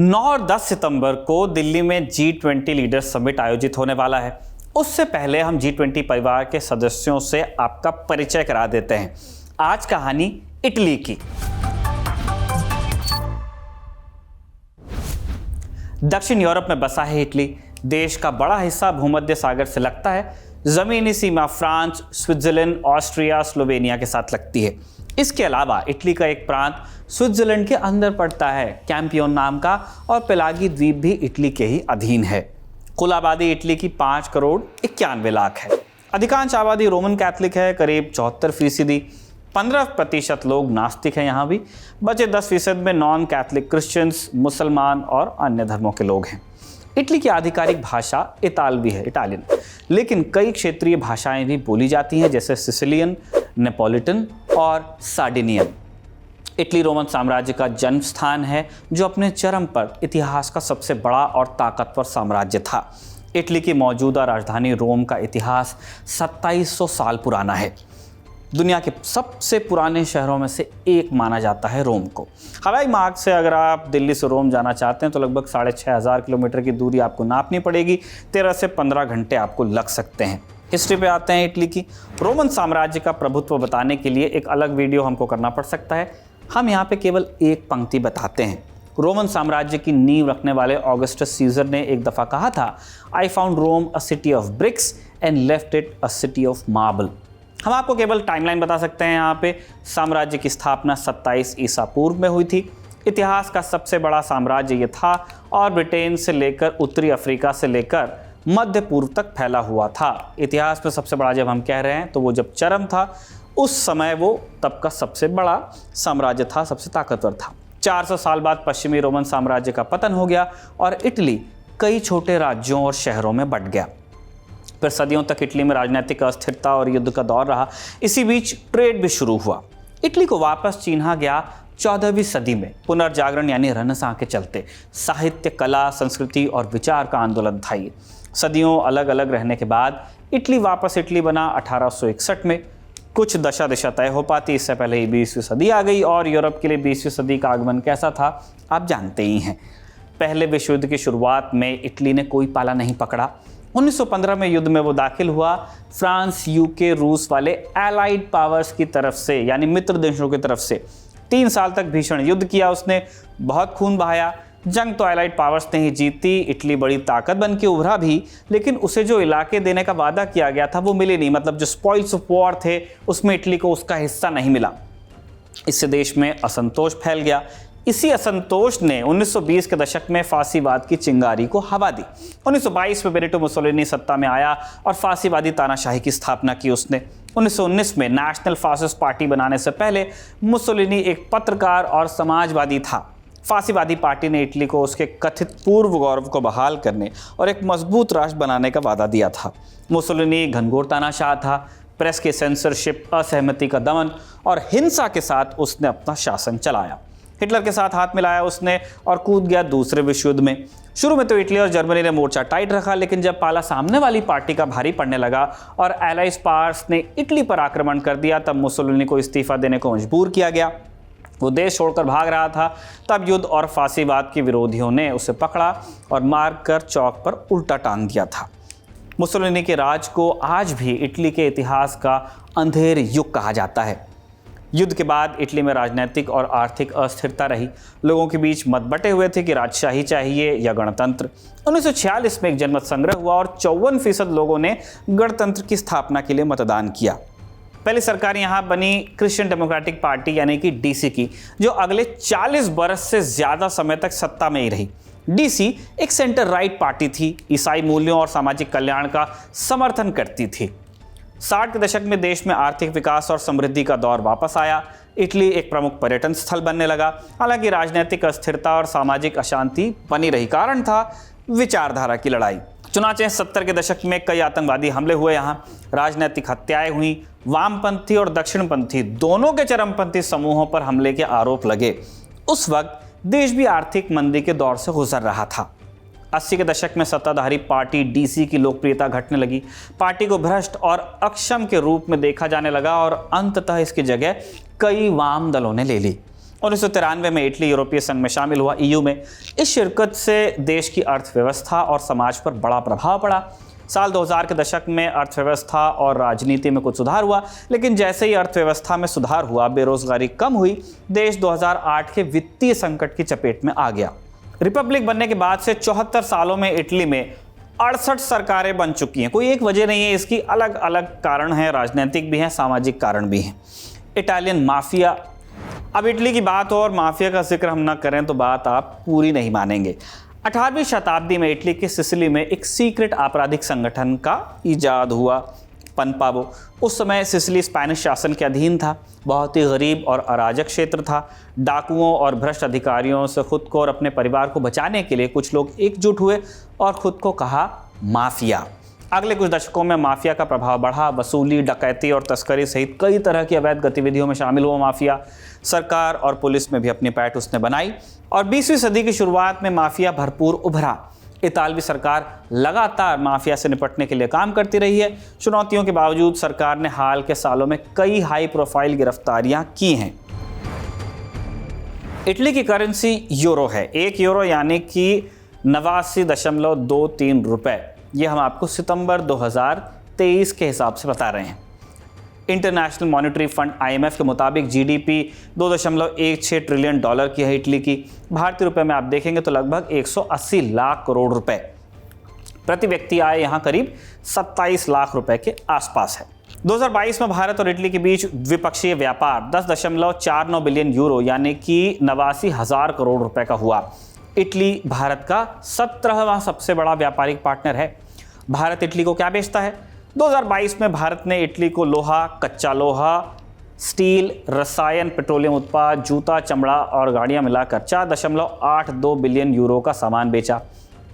9 और 10 सितंबर को दिल्ली में G20 लीडर्स समिट आयोजित होने वाला है। उससे पहले हम G20 परिवार के सदस्यों से आपका परिचय करा देते हैं। आज कहानी इटली की। दक्षिण यूरोप में बसा है इटली। देश का बड़ा हिस्सा भूमध्य सागर से लगता है। जमीनी सीमा फ्रांस, स्विट्जरलैंड, ऑस्ट्रिया, स्लोवेनिया के साथ लगती है। इसके अलावा इटली का एक प्रांत स्विट्जरलैंड के अंदर पड़ता है, कैंपियोन नाम का, और पेलागी द्वीप भी इटली के ही अधीन है। कुल आबादी इटली की 5,91,00,000 है। अधिकांश आबादी रोमन कैथोलिक है, करीब 74%। 15% लोग नास्तिक हैं यहाँ भी। बचे 10% में नॉन कैथोलिक क्रिश्चियंस, मुसलमान और अन्य धर्मों के लोग हैं। इटली की आधिकारिक भाषा इतालवी है, इटालियन, लेकिन कई क्षेत्रीय भाषाएं भी बोली जाती हैं, जैसे सिसिलियन, नेपोलिटन और सार्डिनियन। इटली रोमन साम्राज्य का जन्म स्थान है, जो अपने चरम पर इतिहास का सबसे बड़ा और ताकतवर साम्राज्य था। इटली की मौजूदा राजधानी रोम का इतिहास 2700 साल पुराना है। दुनिया के सबसे पुराने शहरों में से एक माना जाता है रोम को। हवाई मार्ग से अगर आप दिल्ली से रोम जाना चाहते हैं तो लगभग 6,500 किलोमीटर की दूरी आपको नापनी पड़ेगी। 13 से 15 घंटे आपको लग सकते हैं। हिस्ट्री पे आते हैं इटली की। रोमन साम्राज्य का प्रभुत्व बताने के लिए एक अलग वीडियो हमको करना पड़ सकता है। हम यहाँ पे केवल एक पंक्ति बताते हैं। रोमन साम्राज्य की नींव रखने वाले ऑगस्टस सीजर ने एक दफ़ा कहा था, I found Rome a city of bricks and left it a city of marble. हम आपको केवल टाइमलाइन बता सकते हैं। यहाँ पे साम्राज्य की स्थापना 27 ईसा पूर्व में हुई थी। इतिहास का सबसे बड़ा साम्राज्य ये था और ब्रिटेन से लेकर उत्तरी अफ्रीका से लेकर मध्य पूर्व तक फैला हुआ था। इतिहास में सबसे बड़ा जब हम कह रहे हैं तो वो जब चरम था, उस समय वो तब का सबसे बड़ा साम्राज्य था, सबसे ताकतवर था। 400 साल बाद पश्चिमी रोमन साम्राज्य का पतन हो गया और इटली कई छोटे राज्यों और शहरों में बंट गया। फिर सदियों तक इटली में राजनीतिक अस्थिरता और युद्ध का दौर रहा। इसी बीच ट्रेड भी शुरू हुआ। इटली को वापस चिन्हा गया 14वीं सदी में पुनर्जागरण यानी रेनेसां के चलते। साहित्य, कला, संस्कृति और विचार का आंदोलन था ये। सदियों अलग अलग रहने के बाद इटली वापस इटली बना 1861 में। कुछ दशा दिशा तय हो पाती, इससे पहले ही 20वीं सदी आ गई और यूरोप के लिए 20वीं सदी का आगमन कैसा था आप जानते ही हैं। पहले विश्व युद्ध की शुरुआत में इटली ने कोई पाला नहीं पकड़ा। 1915 में युद्ध में वो दाखिल हुआ। फ्रांस, यूके, रूस वाले एलाइड पावर्स की तरफ से, यानी मित्र देशों की तरफ से 3 साल तक भीषण युद्ध किया उसने। बहुत खून बहाया। जंग तो एलाइड पावर्स ने ही जीती। इटली बड़ी ताकत बन के उभरा भी, लेकिन उसे जो इलाके देने का वादा किया गया था वो मिले नहीं। मतलब जो स्पॉइल्स ऑफ वॉर थे उसमें इटली को उसका हिस्सा नहीं मिला। इससे देश में असंतोष फैल गया। इसी असंतोष ने 1920 के दशक में फांसीवाद की चिंगारी को हवा दी। 1922 में बेनिटो मुसोलिनी सत्ता में आया और फांसीवादी तानाशाही की स्थापना की उसने। 1919 में नेशनल फासिस्ट पार्टी बनाने से पहले मुसोलिनी एक पत्रकार और समाजवादी था। फांसीवादी पार्टी ने इटली को उसके कथित पूर्व गौरव को बहाल करने और एक मजबूत राष्ट्र बनाने का वादा दिया था। मुसोलिनी घनघोर तानाशाह था। प्रेस की सेंसरशिप, असहमति का दमन और हिंसा के साथ उसने अपना शासन चलाया। हिटलर के साथ हाथ मिलाया उसने और कूद गया दूसरे विश्व युद्ध में। शुरू में तो इटली और जर्मनी ने मोर्चा टाइट रखा, लेकिन जब पाला सामने वाली पार्टी का भारी पड़ने लगा और एलाइड पावर्स ने इटली पर आक्रमण कर दिया, तब मुसोलिनी को इस्तीफा देने को मजबूर किया गया। वो देश छोड़कर भाग रहा था। तब युद्ध और फांसीवाद के विरोधियों ने उसे पकड़ा और मारकर चौक पर उल्टा टांग दिया था। मुसोलिनी के राज को आज भी इटली के इतिहास का अंधेर युग कहा जाता है। युद्ध के बाद इटली में राजनीतिक और आर्थिक अस्थिरता रही। लोगों के बीच मत बटे हुए थे कि राजशाही चाहिए या गणतंत्र। 1946 में एक जनमत संग्रह हुआ और 54% लोगों ने गणतंत्र की स्थापना के लिए मतदान किया। पहली सरकार यहाँ बनी क्रिश्चियन डेमोक्रेटिक पार्टी यानी कि डीसी की, जो अगले 40 बरस से ज़्यादा समय तक सत्ता में ही रही। डीसी एक सेंटर राइट पार्टी थी। ईसाई मूल्यों और सामाजिक कल्याण का समर्थन करती थी। 60 के दशक में देश में आर्थिक विकास और समृद्धि का दौर वापस आया। इटली एक प्रमुख पर्यटन स्थल बनने लगा। हालांकि राजनीतिक अस्थिरता और सामाजिक अशांति बनी रही। कारण था विचारधारा की लड़ाई। चुनाचे 70 के दशक में कई आतंकवादी हमले हुए। यहाँ राजनीतिक हत्याएं हुई। वामपंथी और दक्षिणपंथी दोनों के चरमपंथी समूहों पर हमले के आरोप लगे। उस वक्त देश भी आर्थिक मंदी के दौर से गुजर रहा था। 80 के दशक में सत्ताधारी पार्टी डीसी की लोकप्रियता घटने लगी। पार्टी को भ्रष्ट और अक्षम के रूप में देखा जाने लगा और अंततः इसकी जगह कई वाम दलों ने ले ली। 1993 में इटली यूरोपीय संघ में शामिल हुआ, EU में। इस शिरकत से देश की अर्थव्यवस्था और समाज पर बड़ा प्रभाव पड़ा। साल 2000 के दशक में अर्थव्यवस्था और राजनीति में कुछ सुधार हुआ, लेकिन जैसे ही अर्थव्यवस्था में सुधार हुआ, बेरोजगारी कम हुई, देश 2008 के वित्तीय संकट की चपेट में आ गया। रिपब्लिक बनने के बाद से 74 सालों में इटली में 68 सरकारें बन चुकी हैं। कोई एक वजह नहीं है, इसकी अलग अलग कारण हैं, राजनीतिक भी हैं, सामाजिक कारण भी हैं। इटालियन माफिया, अब इटली की बात हो और माफिया का जिक्र हम ना करें तो बात आप पूरी नहीं मानेंगे। 18वीं शताब्दी में इटली के सिसिली में एक सीक्रेट आपराधिक संगठन का इजाद हुआ, पनपा वो। उस समय सिसिली स्पेनिश शासन के अधीन था, बहुत ही गरीब और अराजक क्षेत्र था। डाकुओं और भ्रष्ट अधिकारियों से खुद को और अपने परिवार को बचाने के लिए कुछ लोग एकजुट हुए और खुद को कहा माफिया। अगले कुछ दशकों में माफिया का प्रभाव बढ़ा, वसूली, डकैती और तस्करी सहित कई तरह की अवैध गतिविधियों में शामिल हुआ माफिया। सरकार और पुलिस में भी अपनी पैठ उसने बनाई और 20वीं सदी की शुरुआत में माफिया भरपूर उभरा। इतालवी सरकार लगातार माफिया से निपटने के लिए काम करती रही है। चुनौतियों के बावजूद सरकार ने हाल के सालों में कई हाई प्रोफाइल गिरफ्तारियां की हैं। इटली की करेंसी यूरो है। 1 यूरो यानी कि 89.23 रुपए। ये हम आपको सितंबर 2023 के हिसाब से बता रहे हैं। इंटरनेशनल मॉनेटरी फंड IMF के मुताबिक GDP 2.16 ट्रिलियन डॉलर की है इटली की। भारतीय रुपए में आप देखेंगे तो लगभग 180 लाख करोड़ रुपए। प्रति व्यक्ति आय यहाँ करीब 27 लाख रुपए के आसपास है। 2022 में भारत और इटली के बीच द्विपक्षीय व्यापार 10.49 बिलियन यूरो यानी कि 89,000 करोड़ रुपए का हुआ। इटली भारत का 17वां सबसे बड़ा व्यापारिक पार्टनर है। भारत इटली को क्या बेचता है? 2022 में भारत ने इटली को लोहा, कच्चा लोहा, स्टील, रसायन, पेट्रोलियम उत्पाद, जूता, चमड़ा और गाड़ियां मिलाकर 4.82 बिलियन यूरो का सामान बेचा।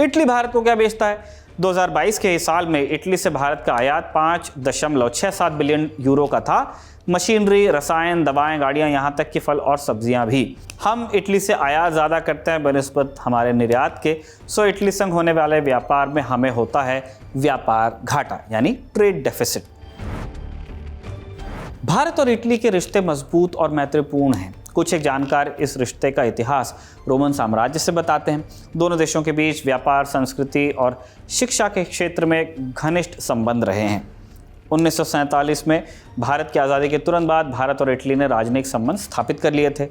इटली भारत को क्या बेचता है? 2022 के साल में इटली से भारत का आयात 5.67 बिलियन यूरो का था। मशीनरी, रसायन, दवाएं, गाड़ियां, यहाँ तक कि फल और सब्जियां भी। हम इटली से आयात ज़्यादा करते हैं बनिस्बत हमारे निर्यात के। सो इटली संग होने वाले व्यापार में हमें होता है व्यापार घाटा यानी ट्रेड डेफिसिट। भारत और इटली के रिश्ते मजबूत और मैत्रीपूर्ण हैं। कुछ एक जानकार इस रिश्ते का इतिहास रोमन साम्राज्य से बताते हैं। दोनों देशों के बीच व्यापार, संस्कृति और शिक्षा के क्षेत्र में घनिष्ठ संबंध रहे हैं। 1947 में भारत की आज़ादी के तुरंत बाद भारत और इटली ने राजनयिक संबंध स्थापित कर लिए थे।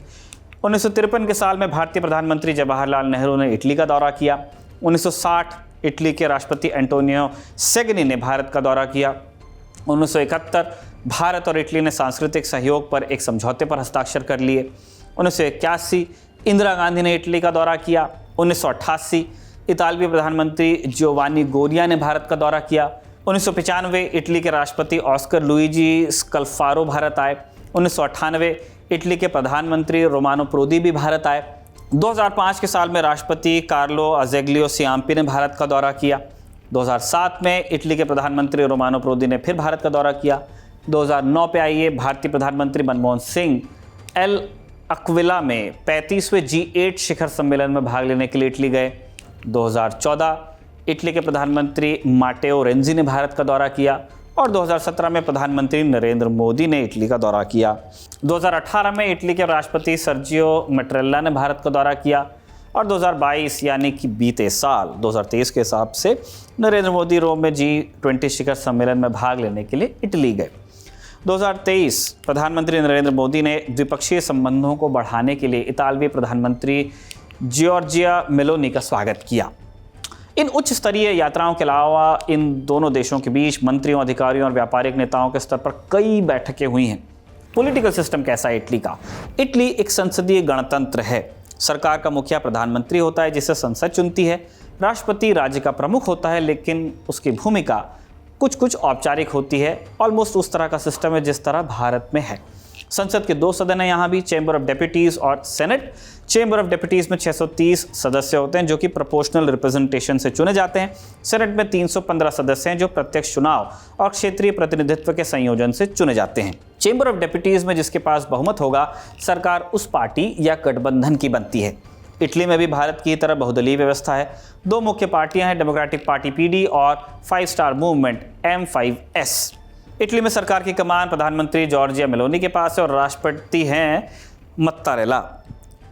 1953 के साल में भारतीय प्रधानमंत्री जवाहरलाल नेहरू ने इटली का दौरा किया। 1960 इटली के राष्ट्रपति एंटोनियो सेगनी ने भारत का दौरा किया। 1971 भारत और इटली ने सांस्कृतिक सहयोग पर एक समझौते पर हस्ताक्षर कर लिए। 1981 इंदिरा गांधी ने इटली का दौरा किया। 1988 इतालवी प्रधानमंत्री जियोवानी गोरिया ने भारत का दौरा किया। 1995 इटली के राष्ट्रपति ऑस्कर लुइजी स्कल्फारो भारत आए। 1998 इटली के प्रधानमंत्री रोमानो प्रोदी भी भारत आए। 2005 के साल में राष्ट्रपति कार्लो अजेग्लियो सियाम्पी ने भारत का दौरा किया। 2007 में इटली के प्रधानमंत्री रोमानो प्रोदी ने फिर भारत का दौरा किया। 2009 पे आइए, भारतीय प्रधानमंत्री मनमोहन सिंह एल अक्विला में 35वें G8 शिखर सम्मेलन में भाग लेने के लिए इटली गए। 2014 इटली के प्रधानमंत्री माटेओ रेंजी ने भारत का दौरा किया और 2017 में प्रधानमंत्री नरेंद्र मोदी ने इटली का दौरा किया। 2018 में इटली के राष्ट्रपति सर्जियो मैट्रेल्ला ने भारत का दौरा किया और 2022 यानी कि बीते साल 2023 के हिसाब से नरेंद्र मोदी रोम में G20 शिखर सम्मेलन में भाग लेने के लिए इटली गए। 2023 प्रधानमंत्री नरेंद्र मोदी ने द्विपक्षीय संबंधों को बढ़ाने के लिए इतालवी प्रधानमंत्री जॉर्जिया मेलोनी का स्वागत किया। इन उच्च स्तरीय यात्राओं के अलावा इन दोनों देशों के बीच मंत्रियों, अधिकारियों और व्यापारिक नेताओं के स्तर पर कई बैठकें हुई हैं। पॉलिटिकल सिस्टम कैसा है इटली का? इटली एक संसदीय गणतंत्र है। सरकार का मुखिया प्रधानमंत्री होता है जिसे संसद चुनती है। राष्ट्रपति राज्य का प्रमुख होता है, लेकिन उसकी भूमिका कुछ औपचारिक होती है। ऑलमोस्ट उस तरह का सिस्टम है जिस तरह भारत में है। संसद के 2 सदन हैं यहाँ भी, चेंबर ऑफ डेप्यूटीज और सेनेट। चेंबर ऑफ डेप्यूटीज में 630 सदस्य होते हैं जो कि प्रोपोर्शनल रिप्रेजेंटेशन से चुने जाते हैं। सेनेट में 315 सदस्य हैं जो प्रत्यक्ष चुनाव और क्षेत्रीय प्रतिनिधित्व के संयोजन से चुने जाते हैं। चेंबर ऑफ डेप्यूटीज में जिसके पास बहुमत होगा, सरकार उस पार्टी या गठबंधन की बनती है। इटली में भी भारत की तरह बहुदलीय व्यवस्था है। 2 मुख्य पार्टियां हैं, डेमोक्रेटिक पार्टी PD और 5 स्टार मूवमेंट M5S। इटली में सरकार की कमान प्रधानमंत्री जॉर्जिया मेलोनी के पास है और राष्ट्रपति हैं मत्तारेला।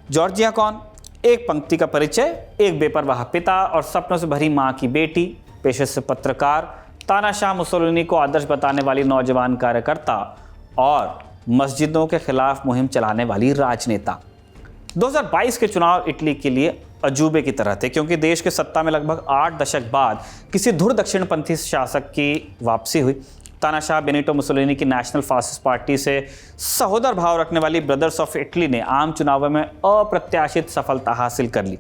जॉर्जिया कौन? एक पंक्ति का परिचय, एक बेपरवाह पिता और सपनों से भरी मां की बेटी, पेशे से पत्रकार, तानाशाह मुसोलिनी को आदर्श बताने वाली नौजवान कार्यकर्ता और मस्जिदों के खिलाफ मुहिम चलाने वाली राजनेता। 2022 के चुनाव इटली के लिए अजूबे की तरह थे, क्योंकि देश के सत्ता में लगभग 8 दशक बाद किसी धुर दक्षिणपंथी शासक की वापसी हुई। तानाशाह बेनिटो मुसोलिनी की नेशनल फासिस्ट पार्टी से सहोदर भाव रखने वाली ब्रदर्स ऑफ इटली ने आम चुनावों में अप्रत्याशित सफलता हासिल कर ली।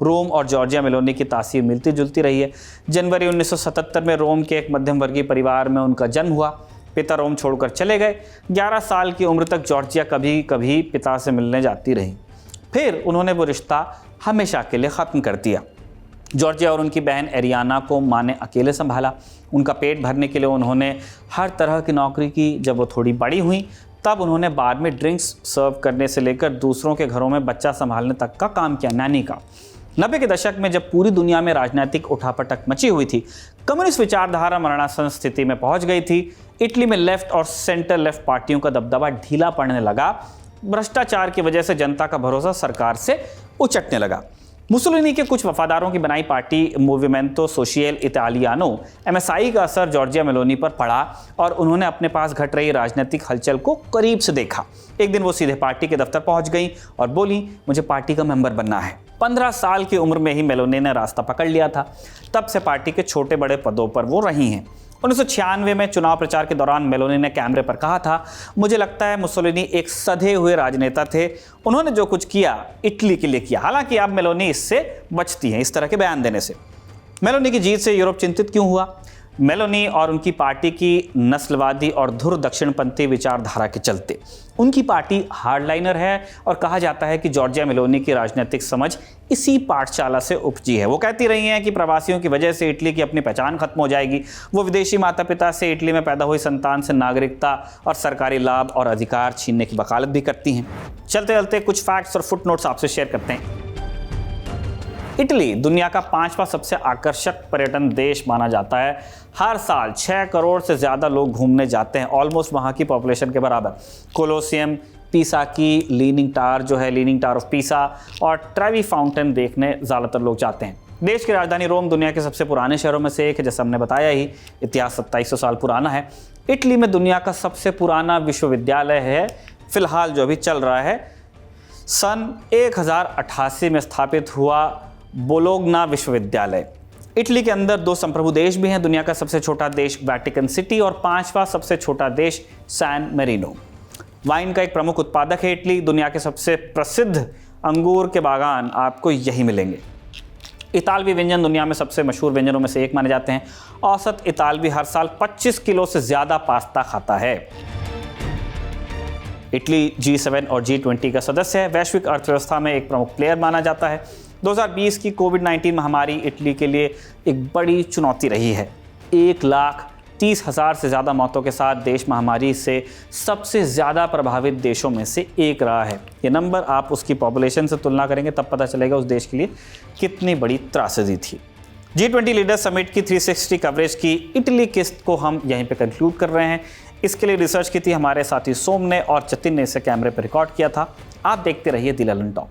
रोम और जॉर्जिया मेलोनी की तासीर मिलती जुलती रही है। जनवरी 1977 में रोम के एक मध्यम वर्गीय परिवार में उनका जन्म हुआ। पिता रोम छोड़कर चले गए। 11 साल की उम्र तक जॉर्जिया कभी कभी पिता से मिलने जाती रही, फिर उन्होंने वो रिश्ता हमेशा के लिए ख़त्म कर दिया। जॉर्जिया और उनकी बहन एरियाना को माँ ने अकेले संभाला। उनका पेट भरने के लिए उन्होंने हर तरह की नौकरी की। जब वो थोड़ी बड़ी हुई तब उन्होंने बाद में ड्रिंक्स सर्व करने से लेकर दूसरों के घरों में बच्चा संभालने तक का काम किया, नैनी का। 90 के दशक में जब पूरी दुनिया में राजनीतिक उठापटक मची हुई थी, कम्युनिस्ट विचारधारा मरणासन स्थिति में पहुंच गई थी, इटली में लेफ्ट और सेंटर लेफ्ट पार्टियों का दबदबा ढीला पड़ने लगा। भ्रष्टाचार की वजह से जनता का भरोसा सरकार से उचटने लगा। मुसोलिनी के कुछ वफादारों की बनाई पार्टी मूवमेंटो सोशियल इटालियानो MSI का असर जॉर्जिया मेलोनी पर पड़ा और उन्होंने अपने पास घट रही राजनीतिक हलचल को करीब से देखा। एक दिन वो सीधे पार्टी के दफ्तर पहुंच गई और बोली, मुझे पार्टी का मेंबर बनना है। 15 साल की उम्र में ही मेलोनी ने रास्ता पकड़ लिया था। तब से पार्टी के छोटे बड़े पदों पर वो रही हैं। 1996 में चुनाव प्रचार के दौरान मेलोनी ने कैमरे पर कहा था, मुझे लगता है मुसोलिनी एक सधे हुए राजनेता थे, उन्होंने जो कुछ किया इटली के लिए किया। हालांकि अब मेलोनी इससे बचती हैं, इस तरह के बयान देने से। मेलोनी की जीत से यूरोप चिंतित क्यों हुआ? मेलोनी और उनकी पार्टी की नस्लवादी और धुर दक्षिणपंथी विचारधारा के चलते। उनकी पार्टी हार्डलाइनर है और कहा जाता है कि जॉर्जिया मेलोनी की राजनीतिक समझ इसी पाठशाला से उपजी है। वो कहती रही हैं कि प्रवासियों की वजह से इटली की अपनी पहचान खत्म हो जाएगी। वो विदेशी माता पिता से इटली में पैदा हुई संतान से नागरिकता और सरकारी लाभ और अधिकार छीनने की वकालत भी करती हैं। चलते चलते कुछ फैक्ट्स और फुटनोट्स आपसे शेयर करते हैं। इटली दुनिया का 5वां सबसे आकर्षक पर्यटन देश माना जाता है। हर साल 6 करोड़ से ज़्यादा लोग घूमने जाते हैं, ऑलमोस्ट वहाँ की पॉपुलेशन के बराबर। कोलोसियम, पीसा की लीनिंग टावर जो है, लीनिंग टावर ऑफ पीसा, और ट्रेवी फाउंटेन देखने ज़्यादातर लोग जाते हैं। देश की राजधानी रोम दुनिया के सबसे पुराने शहरों में से एक है, जैसे हमने बताया ही, इतिहास 2700 साल पुराना है। इटली में दुनिया का सबसे पुराना विश्वविद्यालय है, फिलहाल जो अभी चल रहा है। सन 1088 में स्थापित हुआ बोलोग्ना विश्वविद्यालय। इटली के अंदर 2 संप्रभु देश भी हैं। दुनिया का सबसे छोटा देश वेटिकन सिटी और 5वां सबसे छोटा देश सैन मेरिनो। वाइन का एक प्रमुख उत्पादक है इटली। दुनिया के सबसे प्रसिद्ध अंगूर के बागान आपको यही मिलेंगे। इतालवी व्यंजन दुनिया में सबसे मशहूर व्यंजनों में से एक माने जाते हैं। औसत इतालवी हर साल 25 किलो से ज़्यादा पास्ता खाता है। इटली G7 और G20 का सदस्य है। वैश्विक अर्थव्यवस्था में एक प्रमुख प्लेयर माना जाता है। 2020 की कोविड-19 महामारी इटली के लिए एक बड़ी चुनौती रही है। 1,30,000 से ज़्यादा मौतों के साथ देश महामारी से सबसे ज़्यादा प्रभावित देशों में से एक रहा है। ये नंबर आप उसकी पॉपुलेशन से तुलना करेंगे तब पता चलेगा उस देश के लिए कितनी बड़ी त्रासदी थी। G20 लीडर समिट की 360 कवरेज की इटली किस्त को हम यहीं पे कंक्लूड कर रहे हैं। इसके लिए रिसर्च की थी हमारे साथी सोम ने और जतिन ने इसे कैमरे पर रिकॉर्ड किया था। आप देखते रहिए द ललन टॉक।